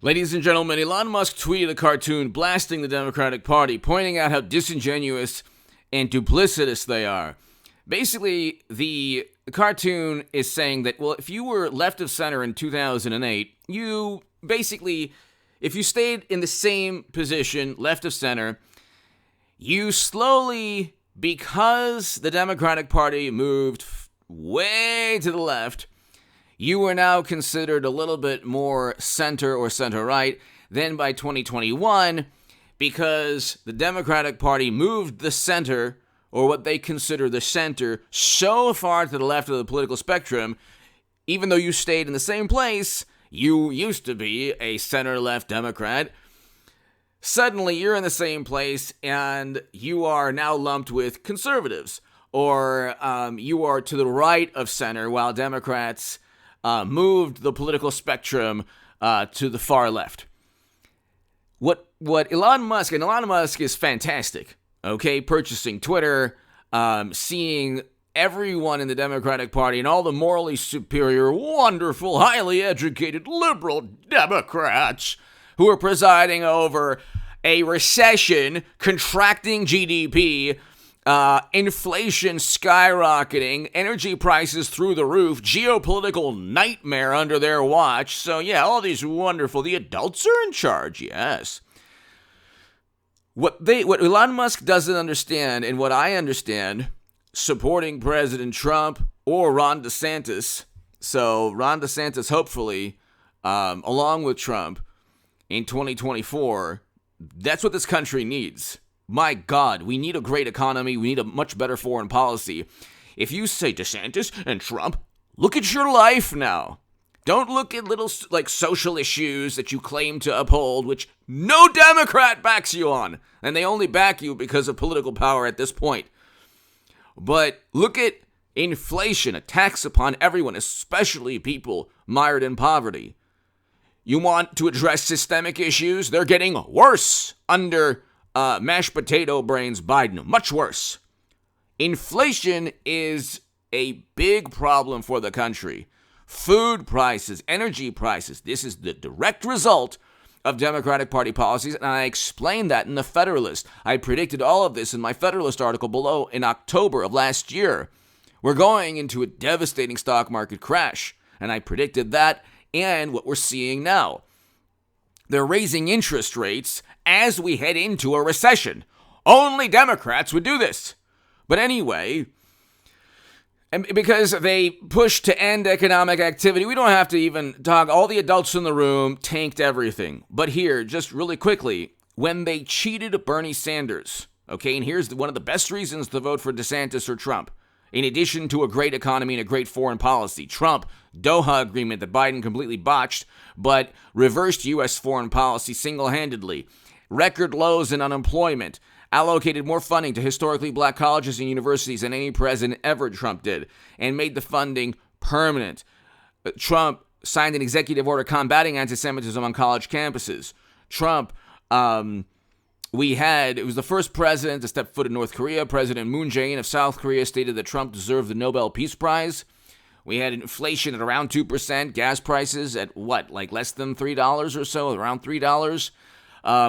Ladies and gentlemen, Elon Musk tweeted a cartoon blasting the Democratic Party, pointing out how disingenuous and duplicitous they are. Basically, the cartoon is saying that, well, if you were left of center in 2008, if you stayed in the same position, left of center, you slowly, because the Democratic Party moved way to the left, you were now considered a little bit more center or center-right. Then by 2021, because the Democratic Party moved the center, or what they consider the center, so far to the left of the political spectrum, even though you stayed in the same place, you used to be a center-left Democrat, suddenly you're in the same place and you are now lumped with conservatives, or you are to the right of center while Democrats moved the political spectrum to the far left. What Elon Musk is fantastic, okay? Purchasing Twitter, seeing everyone in the Democratic Party and all the morally superior, wonderful, highly educated, liberal Democrats who are presiding over a recession, contracting GDP, inflation skyrocketing, energy prices through the roof, geopolitical nightmare under their watch. So yeah, all these wonderful, the adults are in charge, yes. What Elon Musk doesn't understand, and what I understand, supporting President Trump or Ron DeSantis, so Ron DeSantis hopefully, along with Trump, in 2024, that's what this country needs. My God, we need a great economy. We need a much better foreign policy. If you say DeSantis and Trump, look at your life now. Don't look at little social issues that you claim to uphold, which no Democrat backs you on. And they only back you because of political power at this point. But look at inflation, a tax upon everyone, especially people mired in poverty. You want to address systemic issues? They're getting worse under mashed potato brains Biden. Much worse. Inflation is a big problem for the country. Food prices, energy prices. This is the direct result of Democratic Party policies, and I explained that in The Federalist. I predicted all of this in my Federalist article below in October of last year. We're going into a devastating stock market crash, and I predicted that and what we're seeing now. They're raising interest rates as we head into a recession. Only Democrats would do this. But anyway, and because they push to end economic activity, we don't have to even talk. All the adults in the room tanked everything. But here, just really quickly, when they cheated Bernie Sanders, okay, and here's one of the best reasons to vote for DeSantis or Trump. In addition to a great economy and a great foreign policy, Trump, Doha agreement that Biden completely botched, but reversed U.S. foreign policy single-handedly. Record lows in unemployment. Allocated more funding to historically black colleges and universities than any president ever, Trump did, and made the funding permanent. Trump signed an executive order combating anti-Semitism on college campuses. Trump, it was the first president to step foot in North Korea. President Moon Jae-in of South Korea stated that Trump deserved the Nobel Peace Prize. We had inflation at around 2%, gas prices at less than $3 or so, around $3.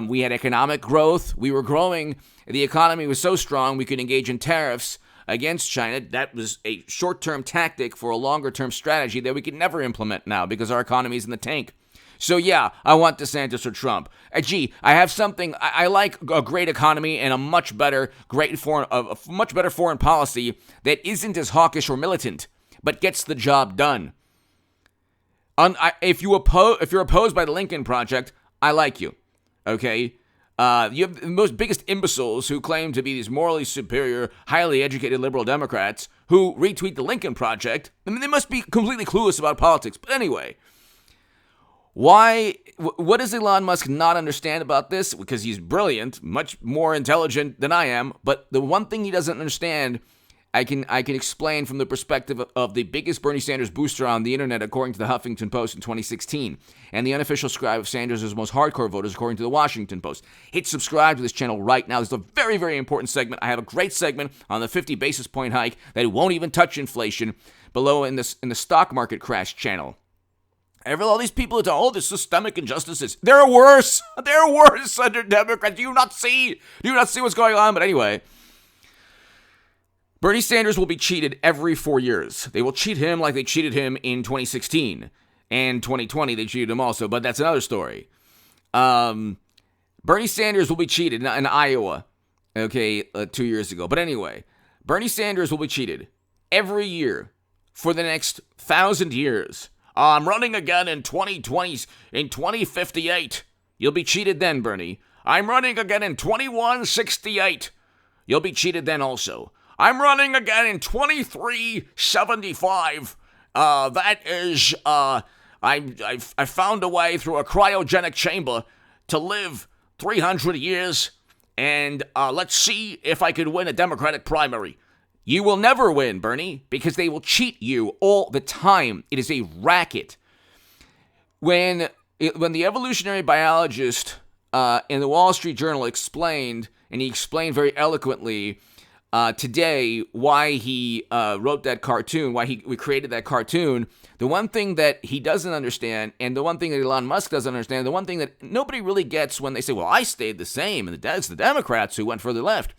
We had economic growth. We were growing. The economy was so strong we could engage in tariffs against China. That was a short-term tactic for a longer-term strategy that we could never implement now because our economy is in the tank. So yeah, I want DeSantis or Trump. I have something. I like a great economy and a much better foreign policy that isn't as hawkish or militant, but gets the job done. If you're opposed by the Lincoln Project, I like you. Okay? You have the biggest imbeciles who claim to be these morally superior, highly educated liberal Democrats who retweet the Lincoln Project. I mean, they must be completely clueless about politics. But anyway, what does Elon Musk not understand about this? Because he's brilliant, much more intelligent than I am. But the one thing he doesn't understand, I can explain from the perspective of the biggest Bernie Sanders booster on the internet, according to the Huffington Post in 2016, and the unofficial scribe of Sanders' most hardcore voters, according to the Washington Post. Hit subscribe to this channel right now. This is a very, very important segment. I have a great segment on the 50 basis point hike that won't even touch inflation below in the stock market crash channel. All these people are talking, the systemic injustices. They're worse. They're worse under Democrats. Do you not see what's going on? But anyway, Bernie Sanders will be cheated every 4 years. They will cheat him like they cheated him in 2016. And 2020, they cheated him also, but that's another story. Bernie Sanders will be cheated in Iowa, 2 years ago. But anyway, Bernie Sanders will be cheated every year for the next 1,000 years. I'm running again in 2020, in 2058. You'll be cheated then, Bernie. I'm running again in 2168. You'll be cheated then also. I'm running again in 2375. That is, I found a way through a cryogenic chamber to live 300 years, and let's see if I could win a Democratic primary. You will never win, Bernie, because they will cheat you all the time. It is a racket. When the evolutionary biologist in the Wall Street Journal explained, and he explained very eloquently today why he wrote that cartoon, why we created that cartoon, the one thing that he doesn't understand, and the one thing that Elon Musk doesn't understand, the one thing that nobody really gets when they say, well, I stayed the same, and it's the Democrats who went further left.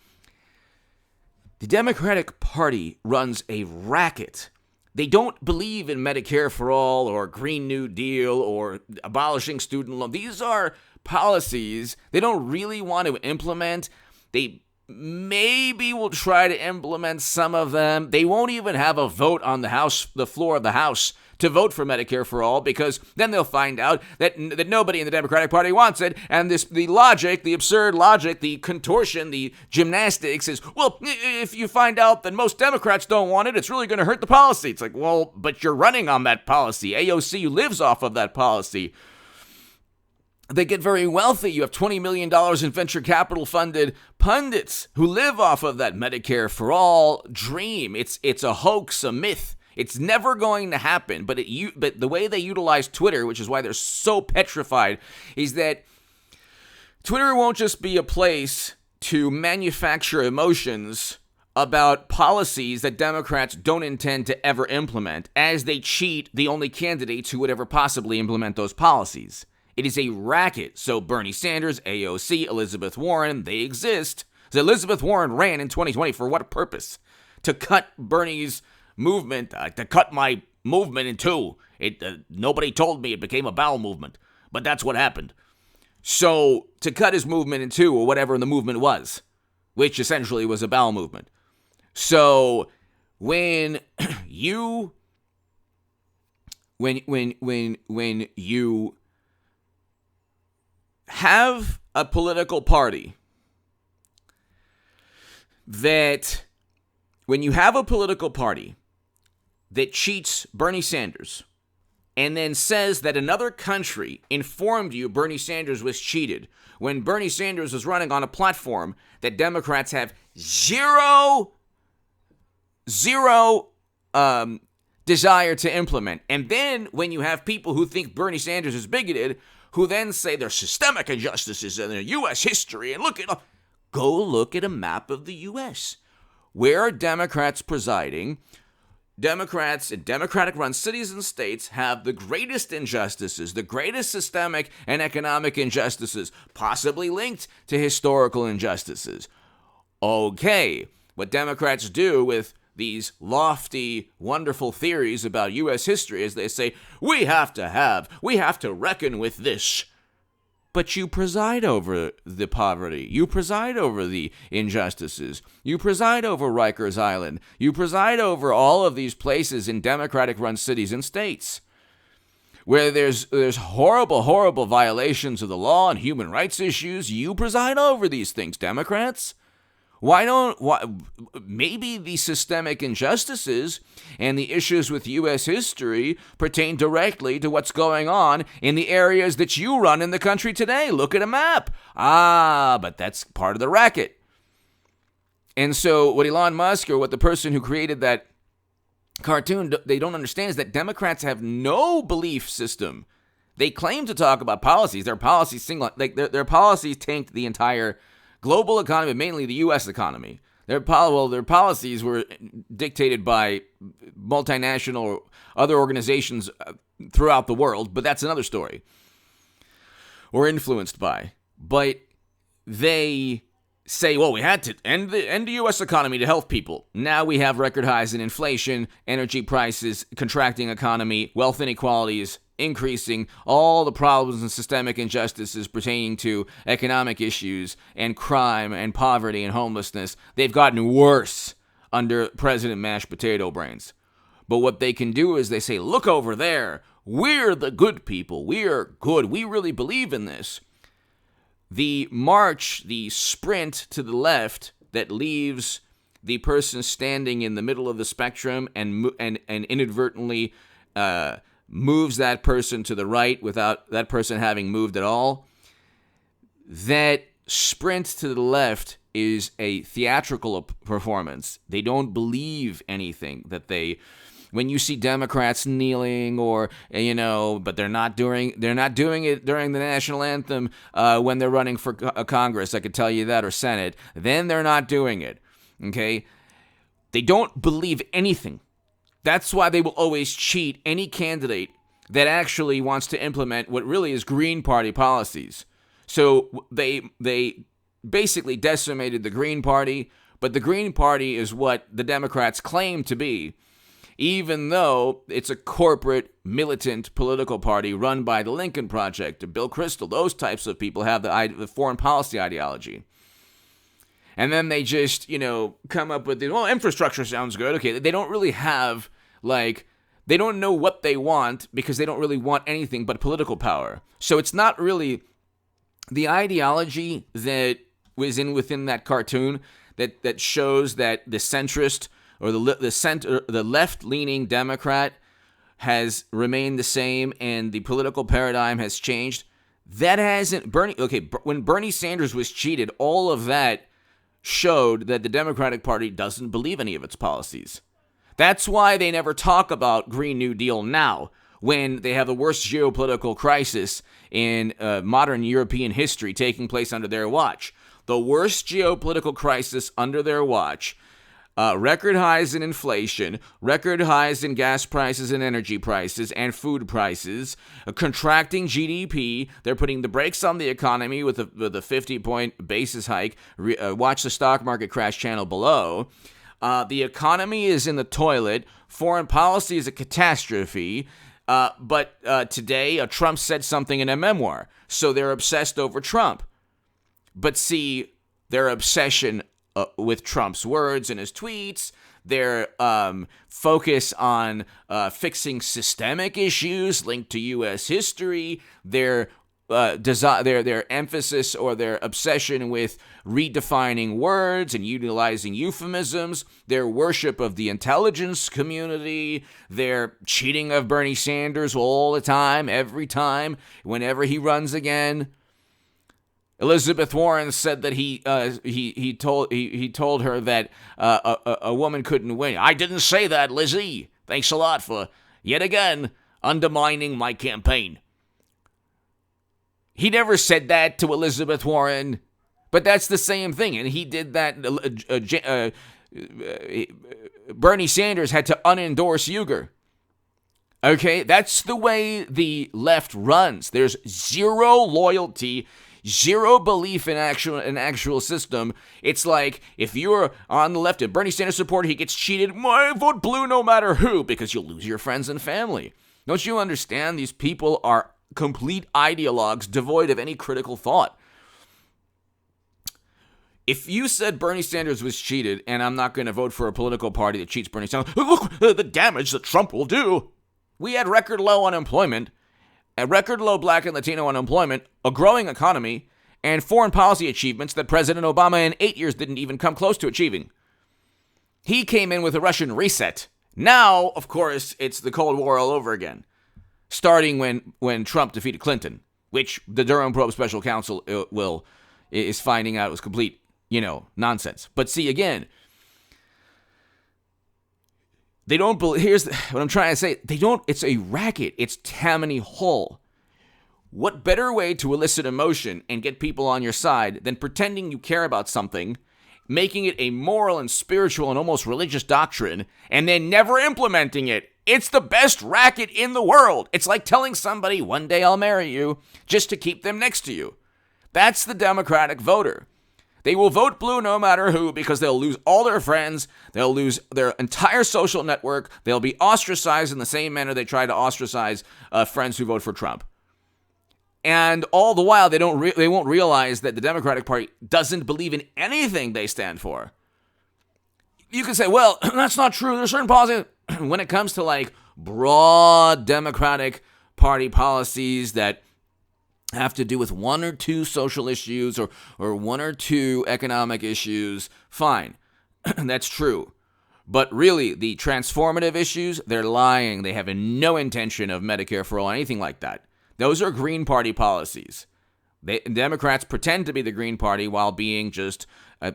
The Democratic Party runs a racket. They don't believe in Medicare for all or Green New Deal or abolishing student loan. These are policies they don't really want to implement. They maybe will try to implement some of them. They won't even have a vote on the floor of the House to vote for Medicare for all, because then they'll find out that nobody in the Democratic Party wants it, and the logic, the absurd logic, the contortion, the gymnastics is, well, if you find out that most Democrats don't want it, it's really going to hurt the policy. It's like, well, but you're running on that policy. AOC lives off of that policy. They get very wealthy. You have $20 million in venture capital funded pundits who live off of that Medicare for all dream. It's a hoax, a myth. It's never going to happen. But the way they utilize Twitter, which is why they're so petrified, is that Twitter won't just be a place to manufacture emotions about policies that Democrats don't intend to ever implement, as they cheat the only candidates who would ever possibly implement those policies. It is a racket. So Bernie Sanders, AOC, Elizabeth Warren, they exist. So Elizabeth Warren ran in 2020 for what purpose? To cut Bernie's movement, to cut my movement in two. Nobody told me it became a bowel movement, but that's what happened. So to cut his movement in two, or whatever the movement was, which essentially was a bowel movement. So when you have a political party that cheats Bernie Sanders and then says that another country informed you Bernie Sanders was cheated when Bernie Sanders was running on a platform that Democrats have zero desire to implement. And then when you have people who think Bernie Sanders is bigoted, who then say there's systemic injustices in the U.S. history, and go look at a map of the U.S. Where are Democrats presiding? Democrats and Democratic-run cities and states have the greatest injustices, the greatest systemic and economic injustices, possibly linked to historical injustices. Okay, what Democrats do with these lofty, wonderful theories about U.S. history is they say, we have to reckon with this. But you preside over the poverty. You preside over the injustices. You preside over Rikers Island. You preside over all of these places in Democratic-run cities and states where there's horrible, horrible violations of the law and human rights issues. You preside over these things, Democrats. Maybe the systemic injustices and the issues with U.S. history pertain directly to what's going on in the areas that you run in the country today. Look at a map. But that's part of the racket. And so what Elon Musk, or what the person who created that cartoon, they don't understand is that Democrats have no belief system. They claim to talk about policies. Their policies their policies tanked the entire global economy, mainly the U.S. economy. Their policies were dictated by multinational or other organizations throughout the world, but that's another story. Or influenced by. But they say, well, we had to end the U.S. economy to help people. Now we have record highs in inflation, energy prices, contracting economy, wealth inequalities increasing, all the problems and systemic injustices pertaining to economic issues and crime and poverty and homelessness. They've gotten worse under President Mashed Potato Brains. But what they can do is they say, look over there. We're the good people. We're good. We really believe in this. The march, the sprint to the left that leaves the person standing in the middle of the spectrum and inadvertently moves that person to the right without that person having moved at all, that sprint to the left is a theatrical performance. They don't believe anything that they... When you see Democrats kneeling, or but they're not doing it during the national anthem when they're running for Congress. I could tell you that, or Senate. Then they're not doing it. Okay, they don't believe anything. That's why they will always cheat any candidate that actually wants to implement what really is Green Party policies. So they basically decimated the Green Party, but the Green Party is what the Democrats claim to be, even though it's a corporate, militant political party run by the Lincoln Project, Bill Kristol. Those types of people have the foreign policy ideology. And then they just, come up with, infrastructure sounds good. Okay, they don't really have, they don't know what they want because they don't really want anything but political power. So it's not really the ideology that was within that cartoon that shows that the centrist or the left-leaning Democrat has remained the same and the political paradigm has changed. That hasn't when Bernie Sanders was cheated, all of that showed that the Democratic Party doesn't believe any of its policies. That's why they never talk about Green New Deal now, when they have the worst geopolitical crisis in modern European history taking place under their watch. The worst geopolitical crisis under their watch. Record highs in inflation, record highs in gas prices and energy prices and food prices, a contracting GDP. They're putting the brakes on the economy with a 50-point basis hike. Watch the stock market crash channel below. The economy is in the toilet. Foreign policy is a catastrophe. But today, Trump said something in a memoir, so they're obsessed over Trump. But see, their obsession with Trump's words and his tweets, their focus on fixing systemic issues linked to U.S. history, their emphasis or their obsession with redefining words and utilizing euphemisms, their worship of the intelligence community, their cheating of Bernie Sanders all the time, every time, whenever he runs again. Elizabeth Warren said that he told her that a woman couldn't win. I didn't say that, Lizzie. Thanks a lot for yet again undermining my campaign. He never said that to Elizabeth Warren, but that's the same thing. And he did that. Bernie Sanders had to unendorse Uyghur. Okay, that's the way the left runs. There's zero loyalty, zero belief in actual system. It's like if you're on the left and Bernie Sanders supporter, he gets cheated. I vote blue no matter who, because you'll lose your friends and family. Don't you understand? These people are complete ideologues devoid of any critical thought. If you said Bernie Sanders was cheated and I'm not going to vote for a political party that cheats Bernie Sanders, look the damage that Trump will do. We had record low unemployment, a record low black and Latino unemployment, a growing economy, and foreign policy achievements that President Obama in 8 years didn't even come close to achieving. He came in with a Russian reset. Now, of course, it's the Cold War all over again, starting when Trump defeated Clinton, which the Durham Probe Special Counsel is finding out was complete, nonsense. But see, again, they don't believe. Here's what I'm trying to say. It's a racket. It's Tammany Hall. What better way to elicit emotion and get people on your side than pretending you care about something making it a moral and spiritual and almost religious doctrine, and then never implementing it. It's the best racket in the world. It's like telling somebody, one day I'll marry you, just to keep them next to you. That's the Democratic voter. They will vote blue no matter who, because they'll lose all their friends, they'll lose their entire social network, they'll be ostracized in the same manner they try to ostracize friends who vote for Trump. And all the while, they won't realize that the Democratic Party doesn't believe in anything they stand for. You can say, well, that's not true. There's certain policies. When it comes to like broad Democratic Party policies that have to do with one or two social issues or one or two economic issues, fine. That's true. But really, the transformative issues, they're lying. They have no intention of Medicare for all, anything like that. Those are Green Party policies. Democrats pretend to be the Green Party while being just a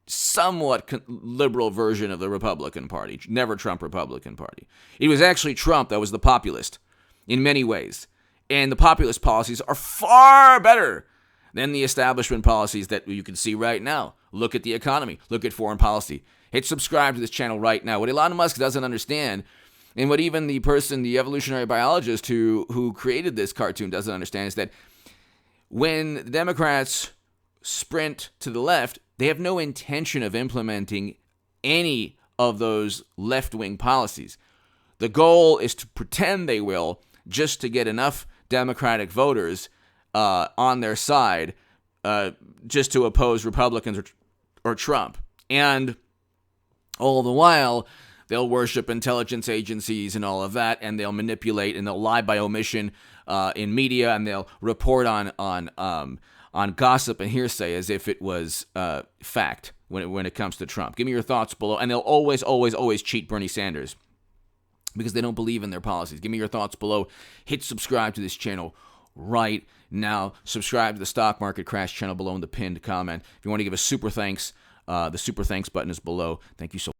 somewhat liberal version of the Republican Party. Never Trump Republican Party. It was actually Trump that was the populist in many ways. And the populist policies are far better than the establishment policies that you can see right now. Look at the economy. Look at foreign policy. Hit subscribe to this channel right now. What Elon Musk doesn't understand, and what even the evolutionary biologist who created this cartoon doesn't understand, is that when the Democrats sprint to the left, they have no intention of implementing any of those left-wing policies. The goal is to pretend they will, just to get enough Democratic voters on their side, just to oppose Republicans or Trump. And all the while, they'll worship intelligence agencies and all of that, and they'll manipulate and they'll lie by omission in media, and they'll report on gossip and hearsay as if it was fact when it comes to Trump. Give me your thoughts below, and they'll always cheat Bernie Sanders because they don't believe in their policies. Give me your thoughts below. Hit subscribe to this channel right now. Subscribe to the Stock Market Crash channel below in the pinned comment. If you want to give a super thanks, the super thanks button is below. Thank you so much.